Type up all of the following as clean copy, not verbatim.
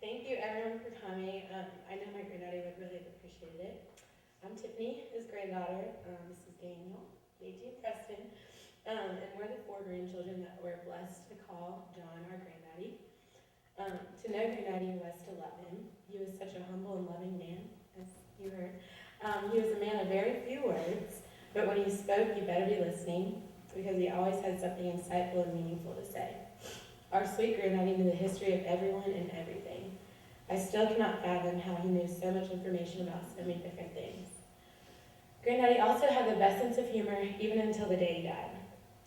Thank you everyone for coming. I know my granddaddy would really have appreciated it. I'm Tiffany, his granddaughter. This is Daniel, JT, and Preston. And we're the four grandchildren that we're blessed to call John our granddaddy. To know granddaddy was to love him. He was such a humble and loving man, as you heard. He was a man of very few words, but when he spoke, you better be listening, because he always had something insightful and meaningful to say. Our sweet granddaddy knew the history of everyone and everything. I still cannot fathom how he knew so much information about so many different things. Granddaddy also had the best sense of humor, even until the day he died.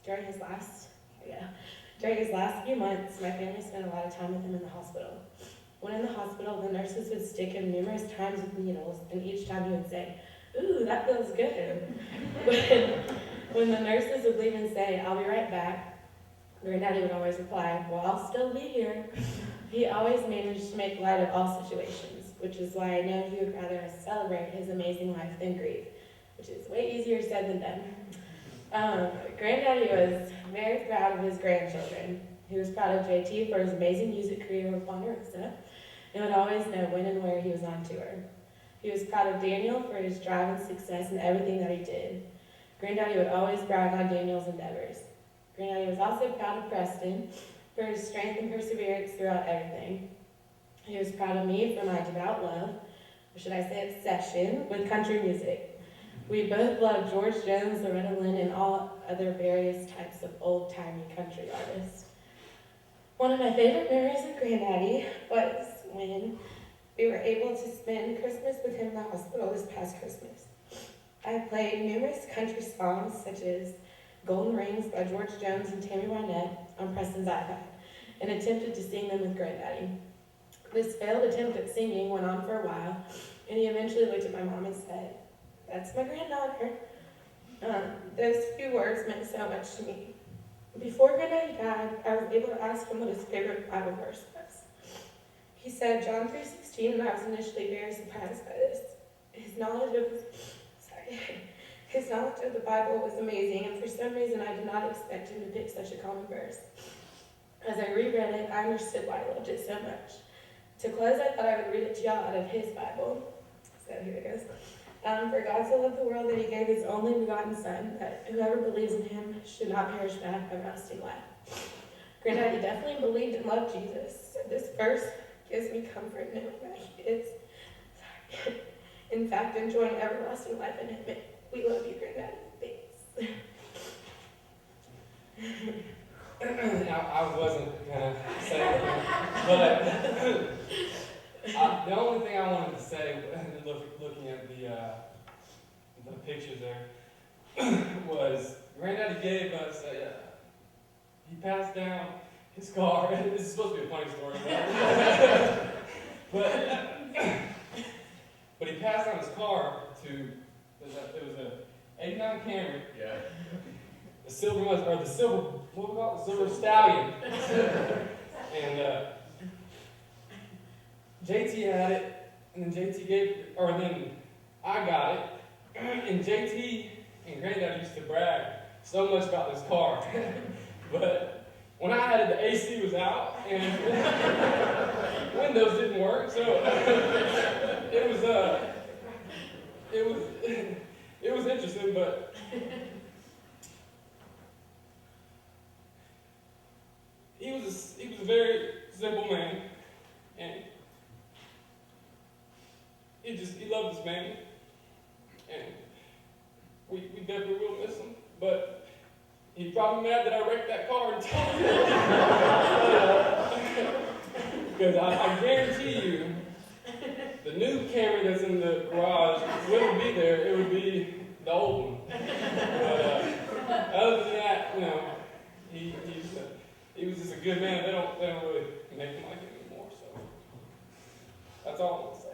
During his last few months, my family spent a lot of time with him in the hospital. When in the hospital, the nurses would stick him numerous times with needles, and each time he would say, "Ooh, that feels good." when the nurses would leave and say, "I'll be right back," Granddaddy would always reply, "Well, I'll still be here." He always managed to make light of all situations, which is why I know he would rather us celebrate his amazing life than grieve, which is way easier said than done. Granddaddy was very proud of his grandchildren. He was proud of JT for his amazing music career with Ponderosa, and would always know when and where he was on tour. He was proud of Daniel for his drive and success in everything that he did. Granddaddy would always brag on Daniel's endeavors. Granddaddy was also proud of Preston for his strength and perseverance throughout everything. He was proud of me for my devout love, or should I say obsession, with country music. We both loved George Jones, Loretta Lynn, and all other various types of old-timey country artists. One of my favorite memories of Granddaddy was when we were able to spend Christmas with him in the hospital this past Christmas. I played numerous country songs, such as Golden Rings by George Jones and Tammy Wynette on Preston's iPad, and attempted to sing them with Granddaddy. This failed attempt at singing went on for a while, and he eventually looked at my mom and said, "That's my granddaughter." Those few words meant so much to me. Before Granddaddy died, I was able to ask him what his favorite Bible verse was. He said John 3:16, and I was initially very surprised by this. His knowledge of the Bible was amazing, and for some reason I did not expect him to pick such a common verse. As I reread it, I understood why he loved it so much. To close, I thought I would read it to y'all out of his Bible. So here it goes. "For God so loved the world that he gave his only begotten Son, that whoever believes in him should not perish but have everlasting life." Granddaddy definitely believed and loved Jesus. So this verse gives me comfort knowing that he is, in fact, enjoying everlasting life in him. We love you, Granddaddy. Thanks. I wasn't going to say that, but the only thing I wanted to say, looking at the pictures there, was Granddaddy gave us he passed down his car. This is supposed to be a funny story, but he passed down his car to, it was a 89 Camry. Yeah. The silver what we call it? The silver stallion. And JT had it, and then I got it, and JT and Granddad used to brag so much about this car. But when I had it, the AC was out, and windows didn't work, so it was interesting, but he was a very simple man, and he loved his man, and we definitely will miss him. But he's probably mad that I wrecked that car and told him. Because I guarantee you, the new Camry that's in the garage wouldn't be there. It would be the old one. But other than that, he was just a good man. They don't really make him like it anymore. So that's all I'm gonna say.